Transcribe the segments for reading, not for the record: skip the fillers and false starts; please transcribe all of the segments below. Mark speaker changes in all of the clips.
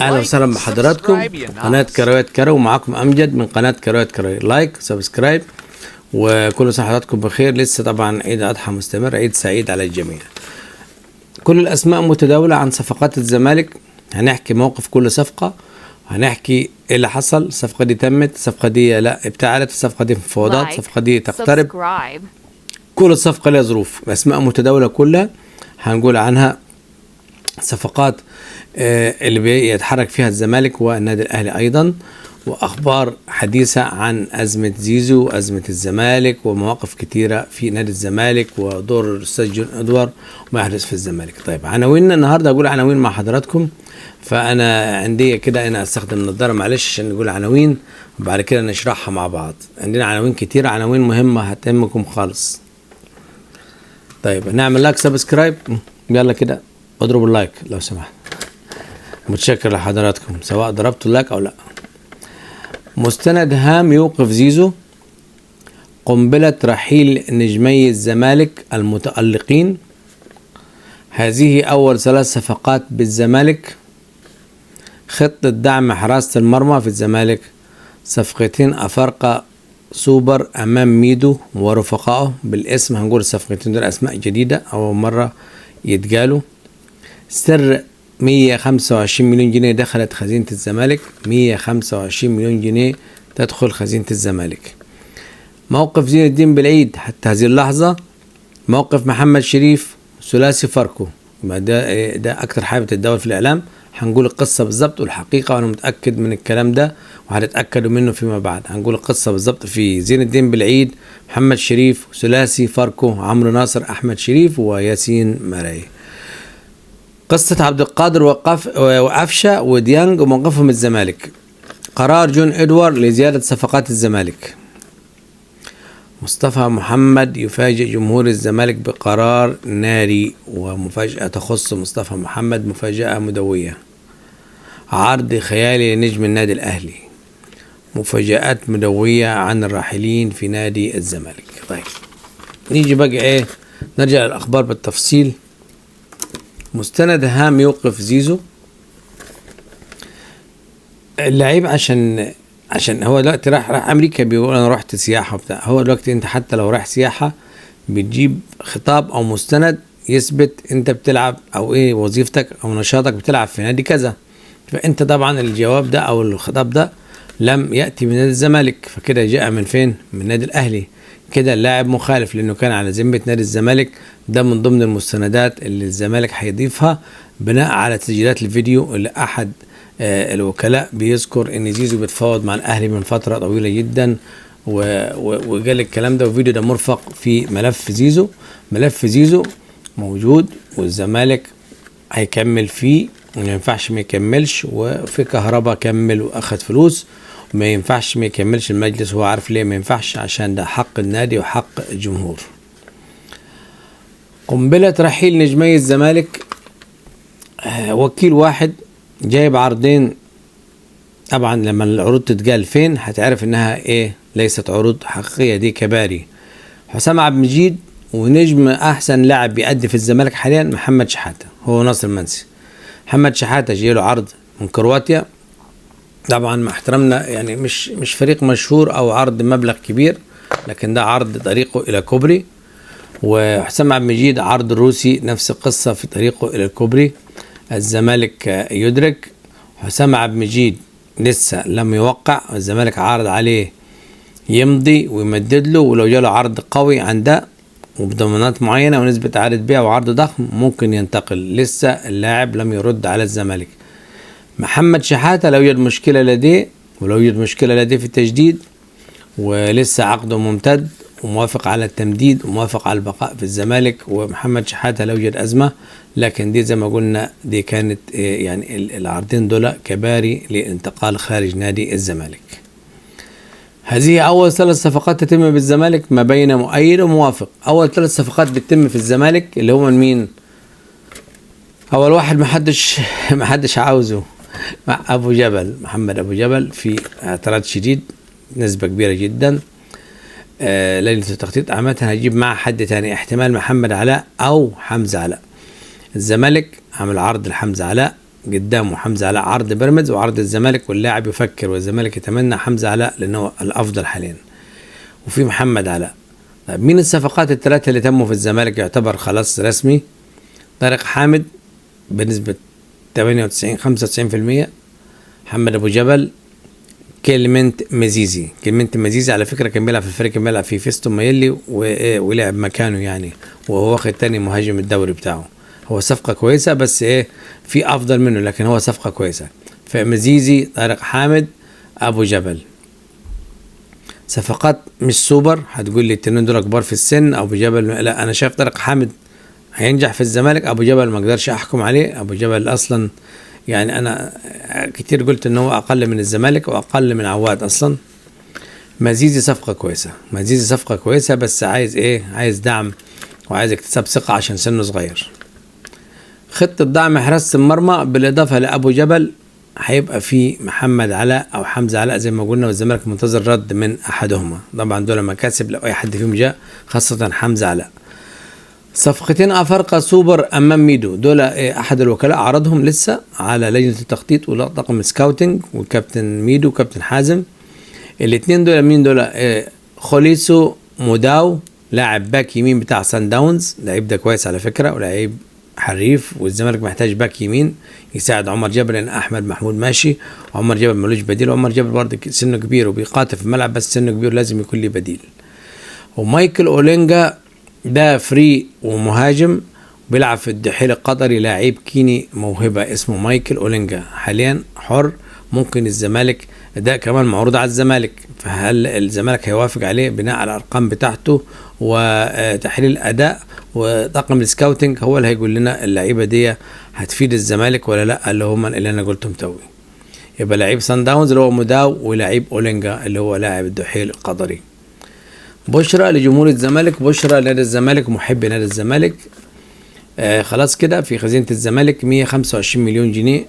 Speaker 1: اهلا وسهلا بحضراتكم قناة كروات كرو، ومعاكم امجد من قناة كروات كرو. لايك سبسكرايب وكل سنة حضراتكم بخير. لسه طبعا عيد اضحى مستمر، عيد سعيد على الجميع. كل الاسماء متداولة عن صفقات الزمالك، هنحكي موقف كل صفقة، هنحكي ايه اللي حصل. الصفقة دي تمت، الصفقة دي لا ابتعدت، الصفقة دي مفاوضات، الصفقة دي تقترب. كل الصفقة لها ظروف، اسماء متداولة كلها هنقول عنها صفقات اللي بيتحرك فيها الزمالك والنادي الاهلي ايضا، واخبار حديثه عن ازمه زيزو وازمه الزمالك ومواقف كتيره في نادي الزمالك ودور الاستاذ جون ادوار وما يحدث في الزمالك. طيب عناويننا النهارده، اقول عناوين مع حضراتكم، فانا عندي كده انا استخدم النضاره معلش عشان نقول عناوين وبعد كده نشرحها مع بعض. عندنا عناوين كتيره، عناوين مهمه هتهمكم خالص. طيب نعمل لايك سبسكرايب، يلا كده اضربوا اللايك لو سمحت، متشكر لحضراتكم سواء ضربتوا اللايك او لا. مستند هام يوقف زيزو، قنبلة رحيل نجمي الزمالك المتألقين، هذه أول 3 صفقات بالزمالك، خطة دعم حراسة المرمى في الزمالك، صفقتين أفارقة سوبر أمام ميدو ورفقائه بالاسم. هنقول الصفقتين دول أسماء جديدة أول مرة يتقالوا. سر 125 مليون جنيه دخلت خزينة الزمالك، 125 مليون جنيه تدخل خزينة الزمالك. موقف زين الدين بالعيد حتى هذه اللحظة، موقف محمد شريف ثلاثي فاركو، ده أكتر حاجة بتتداول في الإعلام. هنقول القصة بالظبط والحقيقة، وأنا متأكد من الكلام ده وهتتأكدوا منه فيما بعد. هنقول القصة بالظبط في زين الدين بالعيد، محمد شريف ثلاثي فاركو، عمرو ناصر، أحمد شريف، وياسين مراي. قصة عبد القادر وقفشة وديانج وموقفهم الزمالك. قرار جون إدوار لزيادة صفقات الزمالك. مصطفى محمد يفاجئ جمهور الزمالك بقرار ناري، ومفاجأة تخص مصطفى محمد، مفاجأة مدوية. عرض خيالي لنجم النادي الأهلي، مفاجآت مدوية عن الراحلين في نادي الزمالك. طيب نيجي بقى نرجع للأخبار بالتفصيل. مستند هام يوقف زيزو. اللعيب عشان هو دلوقتي راح امريكا، بيقول انا رحت سياحه وبتاع. هو دلوقتي انت حتى لو رايح سياحه بتجيب خطاب او مستند يثبت انت بتلعب او ايه وظيفتك او نشاطك، بتلعب في نادي كذا. فانت طبعا الجواب ده او الخطاب ده لم ياتي من نادي الزمالك، فكده جاء من فين؟ من النادي الاهلي. كده اللاعب مخالف لانه كان على ذمه نادي الزمالك. ده من ضمن المستندات اللي الزمالك هيضيفها بناء على تسجيلات الفيديو اللي احد الوكلاء بيذكر ان زيزو بيتفاوض مع الاهلي من فتره طويله جدا، وقال الكلام ده، والفيديو ده مرفق في ملف زيزو. ملف زيزو موجود والزمالك هيكمل فيه، وما ينفعش ما يكملش. وفي كهرباء كمل واخد فلوس، وما ينفعش ما يكملش المجلس. هو عارف ليه ما ينفعش، عشان ده حق النادي وحق الجمهور. قنبلة رحيل نجمي الزمالك، وكيل واحد جايب عرضين. طبعا لما العروض تتقال فين هتعرف انها ليست عروض حقيقية، دي كباري. حسام عبد المجيد، ونجم احسن لاعب بيأدي في الزمالك حاليا محمد شحاتة، هو ناصر منسي. محمد شحاتة جايله عرض من كرواتيا، طبعا مع احترامنا يعني مش فريق مشهور او عرض مبلغ كبير، لكن ده عرض طريقه الى كوبري. وحسام عبد المجيد عرض روسي نفس القصة في طريقه الى الكوبري. الزمالك يدرك. حسام عبد المجيد لسه لم يوقع، الزمالك عارض عليه يمضي ويمدد له، ولو جاله عرض قوي عن ده وبضمانات معينة ونسبة عائد بيع وعرض ضخم ممكن ينتقل. لسه اللاعب لم يرد على الزمالك. محمد شحاتة لو يوجد مشكلة لديه، ولو يوجد مشكلة لديه في التجديد، ولسه عقده ممتد وموافق على التمديد وموافق على البقاء في الزمالك. ومحمد شحاتة لو يوجد أزمة، لكن دي زي ما قلنا دي كانت يعني العرضين دول كباري لانتقال خارج نادي الزمالك. هذه أول 3 صفقات تتم بالزمالك ما بين مؤيد وموافق. أول 3 صفقات بتتم في الزمالك اللي هم مين؟ أول واحد محدش عاوزه، مع أبو جبل، محمد أبو جبل في اعتراض شديد، نسبة كبيرة جدا. لجنة التخطيط عامة هيجيب معه حد تاني، احتمال محمد علاء أو حمزة علاء. الزمالك عمل عرض لحمزة علاء قدامه حمزة علاء عرض بيراميدز وعرض الزمالك، واللاعب يفكر والزمالك يتمنى حمزة علاء لأنه الأفضل حاليا، وفي محمد علاء. طيب مين الصفقات الثلاثة اللي تموا في الزمالك يعتبر خلاص رسمي؟ طارق حامد بنسبة 95% محمد أبو جبل، كلمنت مزيزي على فكرة كان بيلعب في الفريق، كان بيلعب في فيستون مايلي ولعب مكانه يعني، وهو واخد تاني مهاجم الدوري بتاعه. هو صفقة كويسة بس في أفضل منه، لكن هو صفقة كويسة. فمزيزي، طارق حامد، أبو جبل. صفقات مش سوبر، هتقول لي التنين دول كبار في السن. أبو جبل لا، أنا شايف طارق حامد هينجح في الزمالك، أبو جبل ما اقدرش أحكم عليه. أبو جبل أصلا يعني أنا كتير قلت إن هو أقل من الزمالك وأقل من عواد أصلا. مزيزي صفقة كويسة بس عايز عايز دعم وعايز اكتساب ثقة عشان سنه صغير. خطة دعم حراسة المرمى بالإضافة لأبو جبل هيبقى في محمد علاء أو حمزة علاء زي ما قلنا، والزمالك منتظر رد من أحدهما. طبعا دول مكاسب لو أي حد فيهم جاء، خاصة حمزة علاء. صفقتين أفارقة سوبر أمام ميدو، دول أحد الوكلاء عرضهم لسه على لجنة التخطيط وطاقم سكاوتنج، والكابتن ميدو وكابتن حازم. الاثنين دول مين دول؟ خوليسو موداو، لاعب باك يمين بتاع سان داونز، لعيب ده كويس على فكرة ولاعيب حريف، والزمالك محتاج باك يمين يساعد عمر جابر لان احمد محمود ماشي، وعمر جابر ملوش بديل، وعمر جابر برضه سنه كبير وبيقاتل في الملعب بس سنه كبير لازم يكون ليه بديل. ومايكل اولينجا ده فري ومهاجم بيلعب في الدحيل القطري، لاعب كيني موهبة اسمه مايكل اولينجا، حاليا حر. ممكن الزمالك ده كمان معروض على الزمالك، فهل الزمالك هيوافق عليه بناء على الارقام بتاعته وتحليل الاداء؟ وطاقم السكاوتنج هو اللي هيقول لنا اللعيبه دي هتفيد الزمالك ولا لا، اللي هم اللي انا قلتهم توي. يبقى لعيب سان داونز اللي هو موداو، ولعيب اولينجا اللي هو لاعب الدحيل القطري. بشرى لجمهور الزمالك، بشرى نادي الزمالك ومحبي نادي الزمالك. خلاص كده في خزينه الزمالك 125 مليون جنيه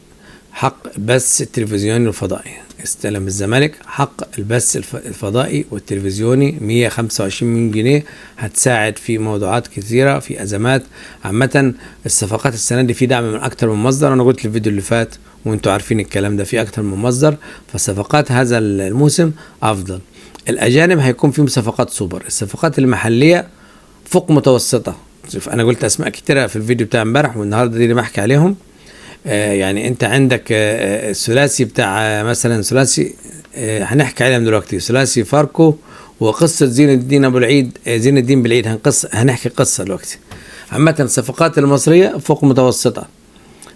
Speaker 1: حق البث التلفزيوني والفضائي. استلم الزمالك حق البث الفضائي والتلفزيوني 125 مليون جنيه، هتساعد في موضوعات كثيرة في أزمات. عامة الصفقات السنة دي في دعم من أكتر من مصدر، أنا قلت الفيديو اللي فات وانتوا عارفين الكلام ده، في أكتر من مصدر، فالصفقات هذا الموسم أفضل. الأجانب هيكون فيهم صفقات سوبر، الصفقات المحلية فوق متوسطة. شوف أنا قلت أسماء كتيرة في الفيديو بتاع امبارح والنهاردة دي اللي بحكي عليهم. يعني انت عندك الثلاثي بتاع مثلا ثلاثي هنحكي عليهم دلوقتي، ثلاثي فاركو وقصة زين الدين بالعيد هنحكي قصة دلوقتي. عامة الصفقات المصرية فوق متوسطة،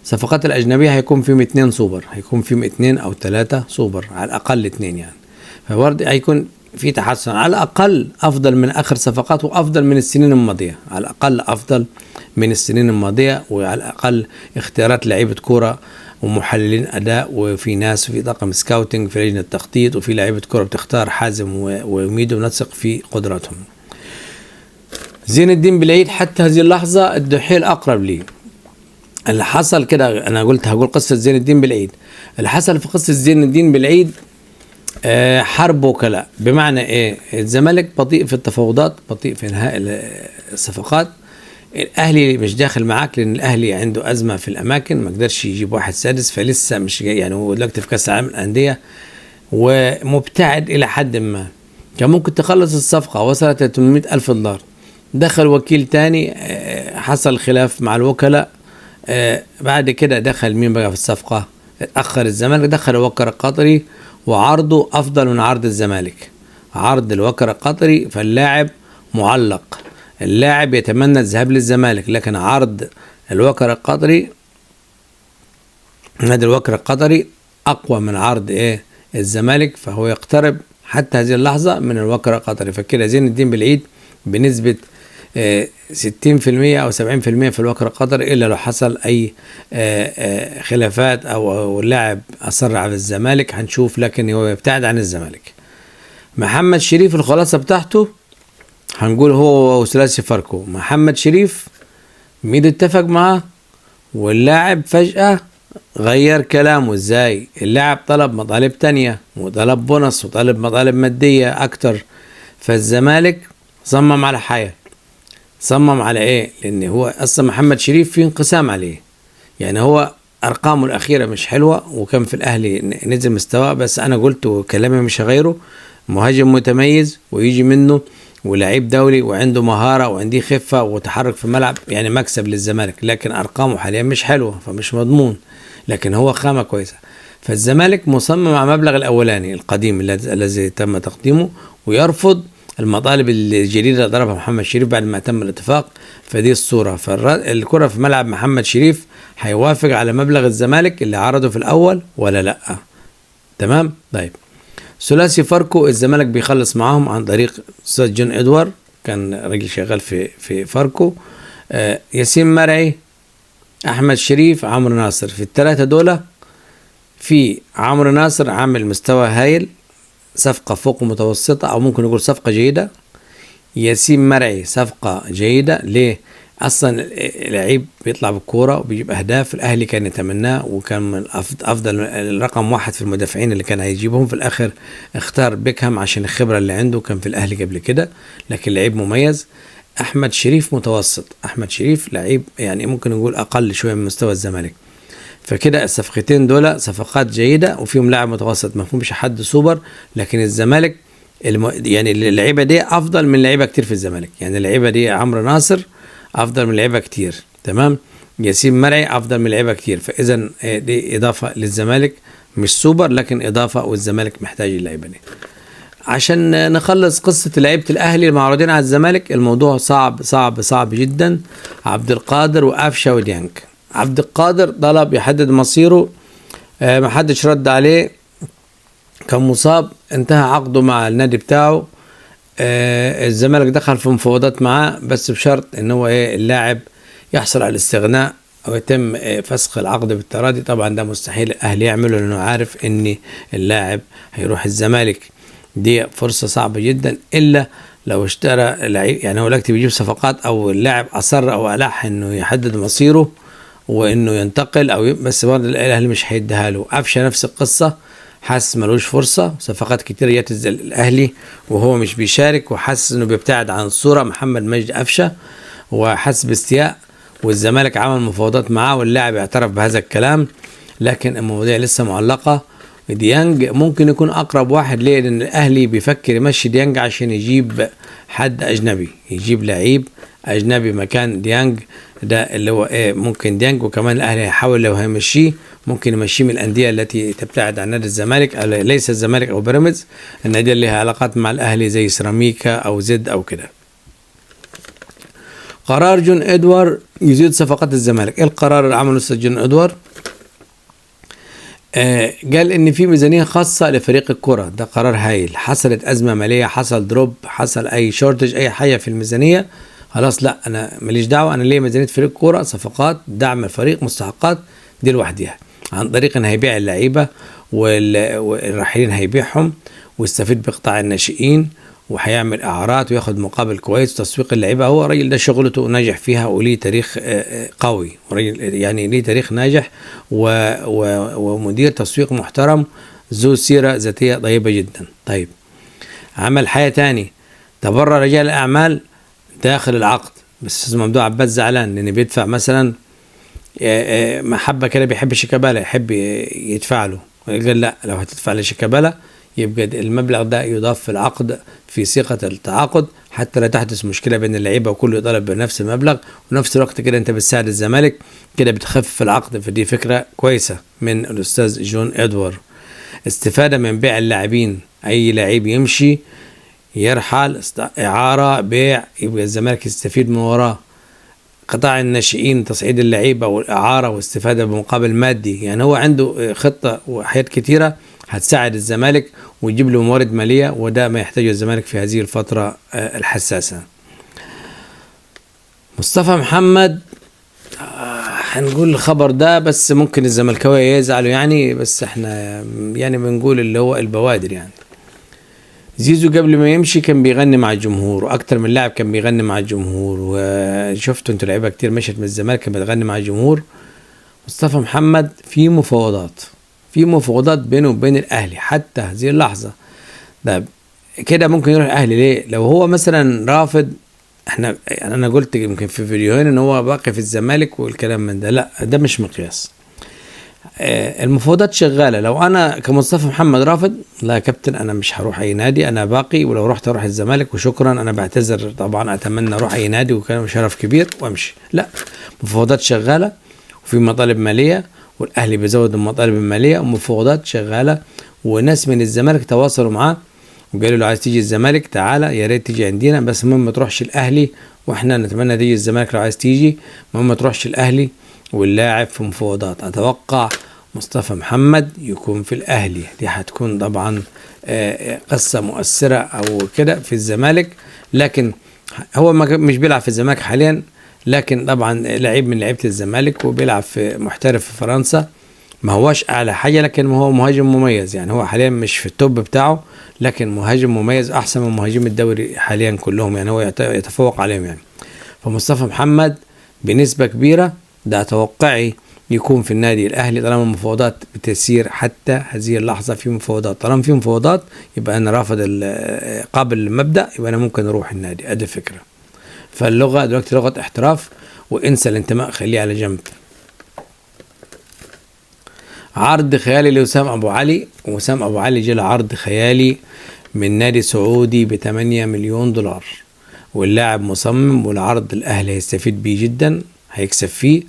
Speaker 1: الصفقات الأجنبية هيكون فيهم 2 سوبر، هيكون فيهم 2 أو 3 سوبر على الأقل 2 يعني، فبرضه هيكون في تحسن على الأقل، أفضل من آخر صفقات وأفضل من السنين الماضية، على الأقل أفضل من السنين الماضية، وعلى الأقل اختيارات لعيبة كورة ومحللين أداء، وفي ناس في طاقم سكاوتنج في لجنة التخطيط، وفي لعيبة كورة بتختار حازم وميدو، نثق في قدراتهم. زين الدين بالعيد حتى هذه اللحظة الدحيل أقرب لي. اللي حصل كده أنا هقول قصة زين الدين بالعيد. اللي حصل في قصة زين الدين بالعيد حرب وكلاء، بمعنى الزمالك بطيء في التفاوضات، بطيء في انهاء الصفقات. الاهلي مش داخل معاك لان الاهلي عنده ازمه في الاماكن، ما قدرش يجيب واحد سادس، فلسه مش جاي يعني، هو دلوقتي في كاس العالم للانديه ومبتعد الى حد ما. كان ممكن تخلص الصفقه، وصلت ل 800,000 دولار، دخل وكيل تاني، حصل خلاف مع الوكلاء، بعد كده دخل مين بقى في الصفقه؟ اتاخر الزمالك، دخل الوكر القطري وعرضه أفضل من عرض الزمالك، عرض الوكر القطري، فاللاعب معلق، اللاعب يتمنى الذهاب للزمالك، لكن عرض الوكر القطري، نادي الوكر القطري أقوى من عرض الزمالك، فهو يقترب حتى هذه اللحظة من الوكر القطري. فكده زين الدين بالعيد بنسبة 60% أو 70% في الوكر القطري، إلا لو حصل أي خلافات أو اللاعب أصر على الزمالك هنشوف، لكن هو يبتعد عن الزمالك. محمد شريف الخلاصة بتاعته هنقول هو وثلاثي فاركو. محمد شريف ميدو اتفق معاه، واللاعب فجأة غير كلامه. ازاي؟ اللاعب طلب مطالب تانية وطلب بونص وطلب مطالب مادية أكتر، فالزمالك صمم على حياة. صمم على لأن هو أصلا محمد شريف في انقسام عليه، يعني هو ارقامه الاخيره مش حلوه، وكان في الاهلي نزل مستواه، بس انا قلت وكلامي مش هغيره، مهاجم متميز ويجي منه ولعيب دولي وعنده مهاره وعنده خفه وتحرك في الملعب، يعني مكسب للزمالك. لكن ارقامه حاليا مش حلوه فمش مضمون، لكن هو خامه كويسه. فالزمالك مصمم على المبلغ الاولاني القديم الذي تم تقديمه، ويرفض المطالب الجديده اللي ضربها محمد شريف بعد ما تم الاتفاق. فدي الصوره، فالكره في ملعب محمد شريف هيوافق على مبلغ الزمالك اللي عرضه في الاول ولا لا؟ تمام. طيب، ثلاثي فاركو الزمالك بيخلص معاهم عن طريق استاذ جون ادوار، كان راجل شغال في فاركو. ياسين مرعي، احمد شريف، عمرو ناصر. في الثلاثه دول في عمرو ناصر عامل مستوى هايل، صفقه فوق متوسطه او ممكن نقول صفقه جيده. ياسين مرعي صفقه جيده. ليه؟ اصلا لعيب بيطلع بالكوره وبيجيب اهداف، الاهلي كان يتمناه وكان من افضل الرقم واحد في المدافعين اللي كان هيجيبهم. في الاخر اختار بيكهام عشان الخبره اللي عنده، كان في الاهلي قبل كده، لكن لعيب مميز. احمد شريف متوسط، احمد شريف لعيب يعني ممكن نقول اقل شويه من مستوى الزمالك. فكده الصفقتين دول صفقات جيده وفيهم لاعب متوسط، ما فيهمش حد سوبر. لكن الزمالك يعني اللعيبه دي افضل من لعيبه كتير في الزمالك، يعني اللعيبه دي عمرو ناصر افضل من لعيبه كتير، تمام. ياسين مرعي افضل من لعيبه كتير. فاذا دي اضافه للزمالك، مش سوبر لكن اضافه، والزمالك محتاج اللعيبه دي. عشان نخلص قصه لعيبه الاهلي المعروضين على الزمالك، الموضوع صعب صعب صعب جدا. عبد القادر وقفشه وديانج. عبد القادر طلب يحدد مصيره، ما حدش رد عليه، كان مصاب، انتهى عقده مع النادي بتاعه. الزمالك دخل في مفاوضات معاه بس بشرط ان هو اللاعب يحصل على الاستغناء او يتم فسخ العقد بالتراضي. طبعا ده مستحيل الاهلي يعمله لانه عارف ان اللاعب هيروح الزمالك. دي فرصة صعبة جدا، الا لو اشترى لعيب، يعني هو دلوقتي بيجيب صفقات او اللاعب اصر او الح انه يحدد مصيره وانه ينتقل او بس برضه الاهلي مش هيديها له. قفشه نفس القصة، حاسس ملوش فرصة، صفقات كتير جت الاهلي وهو مش بيشارك، وحاسس انه بيبتعد عن الصورة. محمد مجدي قفشه وحاسس باستياء، والزمالك عمل مفاوضات معاه واللاعب اعترف بهذا الكلام، لكن المواضيع لسه معلقة. ديانج ممكن يكون اقرب واحد ليه، لان الاهلي بيفكر يمشي ديانج عشان يجيب حد اجنبي، يجيب لعيب اجنبي مكان ديانج ده اللي هو ممكن ديانج. وكمان الاهلي هيحاول لو هيمشيه ممكن يمشيه من الانديه التي تبتعد عن نادي الزمالك، ليس الزمالك او بيراميدز، النادي اللي لها علاقات مع الاهلي زي سيراميكا او زد او كده. قرار جون ادوار يزيد صفقات الزمالك. ايه القرار اللي عمله استاذ جون ادوار؟ قال ان في ميزانيه خاصه لفريق الكره، ده قرار هايل. حصلت ازمه ماليه، حصل دروب، حصل اي شورتج، اي حاجه في الميزانيه، خلاص لا انا ماليش دعوه، انا ليه ميزانيه فريق كوره، صفقات، دعم الفريق، مستحقات، دي لوحدها، عن طريق ان هيبيع اللعيبه والراحلين هيبيعهم، ويستفيد بقطاع الناشئين، وهيعمل اعارات وياخد مقابل كويس. تسويق اللعيبه هو الراجل ده شغلته ناجح فيها وليه تاريخ قوي، يعني ليه تاريخ ناجح ومدير تسويق محترم ذو سيره ذاتيه طيبه جدا. طيب، عمل حاجه تاني، تبرع رجال الاعمال داخل العقد. بس استاذ ممدوح عباس زعلان لان بيدفع مثلا محبه كده، بيحب شيكابالا، يحب يدفع له، قال لا، لو هتدفع لشيكابالا يبقى المبلغ ده يضاف في العقد في صيغه التعاقد حتى لا تحدث مشكله بين اللعيبه وكله يطالب بنفس المبلغ، ونفس الوقت كده انت بتساعد الزمالك، كده بتخفف العقد. فدي فكره كويسه من الاستاذ جون ادوار. استفاده من بيع اللاعبين، اي لعيب يمشي يرحل، اعاره، بيع، يبقى الزمالك يستفيد من وراه. قطاع الناشئين، تصعيد اللعيبه والاعاره واستفاده بمقابل مادي، يعني هو عنده خطه وحاجات كتيره هتساعد الزمالك ويجيب له موارد ماليه، وده ما يحتاجه الزمالك في هذه الفتره الحساسه. مصطفى محمد، هنقول الخبر ده بس ممكن الزملكاويه يزعلوا يعني، بس احنا يعني بنقول اللي هو البوادر. يعني زيزو قبل ما يمشي كان بيغني مع الجمهور، واكتر من لاعب كان بيغني مع الجمهور، وشفتوا انتوا لعيبه كتير مشت من الزمالك كانت بتغني مع الجمهور. مصطفى محمد في مفاوضات بينه وبين الاهلي حتى هذه اللحظه. ده كده ممكن يروح الاهلي ليه؟ لو هو مثلا رافض، احنا يعني انا قلت يمكن في فيديوهين ان هو باقي في الزمالك والكلام من ده، لا ده مش مقياس. المفاوضات شغاله. لو انا كمصطفى محمد رافض، لا يا كابتن انا مش هروح اي نادي، انا باقي، ولو رحت اروح الزمالك وشكرا، انا بعتذر طبعا، اتمنى اروح اي نادي وكان شرف كبير وامشي. لا، مفاوضات شغاله وفي مطالب ماليه، والاهلي بيزود المطالب الماليه، ومفاوضات شغاله، وناس من الزمالك تواصلوا معاه وقالوا له عايز تيجي الزمالك تعالى، يا ريت تيجي عندنا، بس المهم ما تروحش الاهلي، واحنا نتمنى تيجي الزمالك لو عايز تيجي، المهم ما تروحش الاهلي. واللاعب في مفاوضات، اتوقع مصطفى محمد يكون في الاهلي، دي هتكون طبعا قصة مؤثرة او كده في الزمالك، لكن هو مش بيلعب في الزمالك حاليا، لكن طبعا لعيب من لعيبة الزمالك وبيلعب في محترف في فرنسا، ما هوش اعلى حاجة، لكن هو مهاجم مميز، يعني هو حاليا مش في التوب بتاعه، لكن مهاجم مميز احسن من مهاجم الدوري حاليا كلهم، يعني هو يتفوق عليهم يعني. فمصطفى محمد بنسبة كبيرة ده توقعي يكون في النادي الاهلي، طالما المفاوضات بتسير حتى هذه اللحظه، في مفاوضات، طالما في مفاوضات يبقى انا رافض قابل المبدا، يبقى انا ممكن اروح النادي، ادي فكره. فاللغه دلوقتي لغه احتراف، وانسى الانتماء خليه على جنب. عرض خيالي لوسام ابو علي، وسام ابو علي جاله عرض خيالي من نادي سعودي ب8 مليون دولار، واللاعب مصمم، والعرض الاهلي هيستفيد بيه جدا، هيكسب فيه،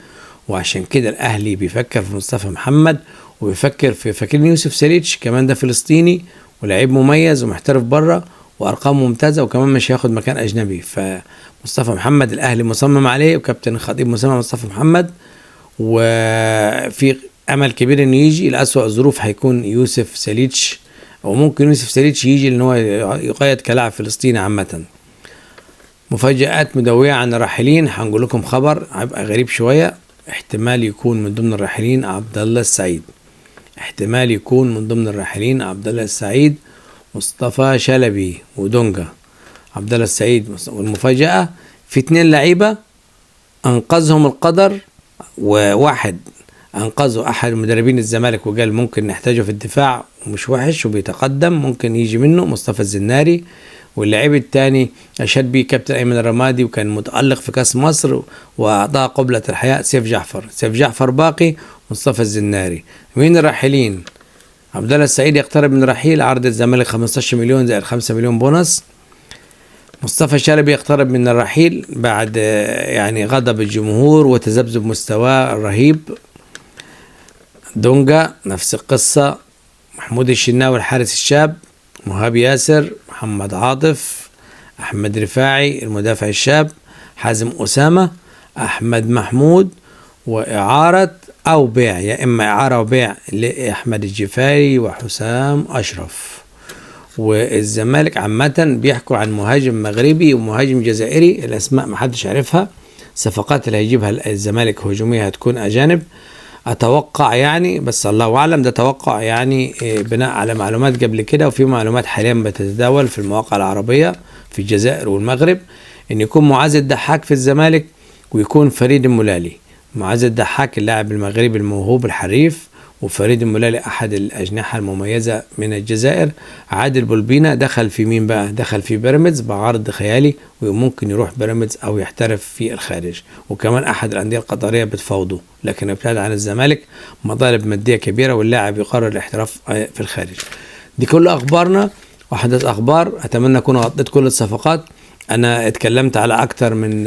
Speaker 1: وعشان كده الاهلي بيفكر في مصطفى محمد، وبيفكر في فاكرين يوسف ساليتش كمان، ده فلسطيني ولاعيب مميز ومحترف بره وارقام ممتازه، وكمان مش هياخد مكان اجنبي. فمصطفى محمد الاهلي مصمم عليه، وكابتن الخطيب مصمم على مصطفى محمد، وفي امل كبير انه يجي. لأسوأ الظروف هيكون يوسف ساليتش، او ممكن يوسف ساليتش يجي لان هو يقيد كلاعب فلسطيني عامه. مفاجآت مدوية عن الراحلين، هنقول لكم خبر هيبقى غريب شوية، احتمال يكون من ضمن الراحلين عبد الله السعيد، احتمال يكون من ضمن الراحلين عبد الله السعيد، مصطفى شلبي ودونجا. عبد الله السعيد، والمفاجأة في 2 لعيبة انقذهم القدر، وواحد انقذه احد مدربين الزمالك وقال ممكن نحتاجه في الدفاع ومش وحش وبيتقدم، ممكن يجي منه، مصطفى الزناري. واللاعب الثاني اشاد بيه كابتن ايمن الرمادي، وكان متالق في كاس مصر واعطاه قبلة الحياة، سيف جعفر. سيف جعفر باقي، مصطفى الزناري. مين الراحلين؟ عبد الله السعيد يقترب من الرحيل، عرض الزمالك 15 مليون زائد 5 مليون بونص. مصطفى شلبي يقترب من الرحيل بعد يعني غضب الجمهور وتذبذب مستواه الرهيب. دونجا نفس القصة، محمود الشناوي الحارس الشاب، مهاب ياسر، محمد عاطف، أحمد رفاعي المدافع الشاب، حازم أسامة، أحمد محمود، وإعارة أو بيع، يا إما إعارة وبيع لأحمد الجفاري وحسام أشرف. والزمالك عامة بيحكوا عن مهاجم مغربي ومهاجم جزائري، الأسماء محدش عارفها، صفقات اللي هيجيبها الزمالك هجومية هتكون أجانب، اتوقع يعني، بس الله اعلم، ده توقع يعني بناء على معلومات قبل كده، وفي معلومات حاليا بتتداول في المواقع العربيه في الجزائر والمغرب، ان يكون معاذ الضحاك في الزمالك ويكون فريد الملالي. معاذ الضحاك اللاعب المغربي الموهوب الحريف، وفريد الملالي احد الاجنحه المميزه من الجزائر. عادل بولبينا دخل في مين بقى؟ دخل في بيراميدز بعرض خيالي، وممكن يروح بيراميدز او يحترف في الخارج، وكمان احد الانديه القطريه بتفاوضه، لكن ابتعد عن الزمالك، مطالب ماديه كبيره، واللاعب يقرر الاحتراف في الخارج. دي كل اخبارنا وحدث اخبار، اتمنى اكون غطيت كل الصفقات. انا اتكلمت على اكتر من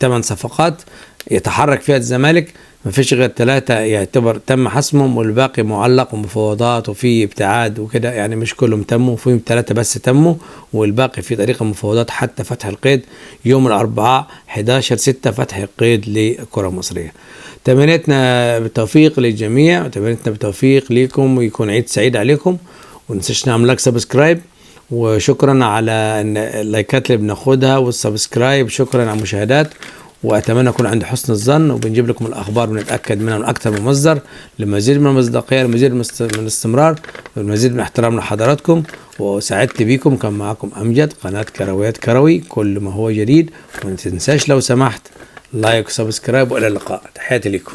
Speaker 1: 8 صفقات يتحرك فيها الزمالك، ما فيش غير 3 يعتبر تم حسمهم، والباقي معلق ومفاوضات وفي ابتعاد وكده، يعني مش كلهم تموا، في 3 بس تموا، والباقي في طريقة مفاوضات حتى فتح القيد يوم الأربعاء 11/6 فتح القيد للكرة المصرية. تمنيتنا بالتوفيق للجميع، وتمنيتنا بالتوفيق لكم، ويكون عيد سعيد عليكم، وننساش نعمل لك سبسكرايب، وشكرا على اللايكات اللي بناخدها والسبسكرايب، شكرا على المشاهدات، واتمنى اكون عند حسن الظن، وبنجيب لكم الاخبار ونتاكد منها من اكثر من مصدر لمزيد من المصداقيه، لمزيد من الاستمرار، والمزيد من الاحترام لحضراتكم. وسعدت بيكم، كان معكم امجد، قناه كرويات كروي، كل ما هو جديد. وما تنساش لو سمحت لايك وسبسكرايب، والى اللقاء، تحياتي لكم.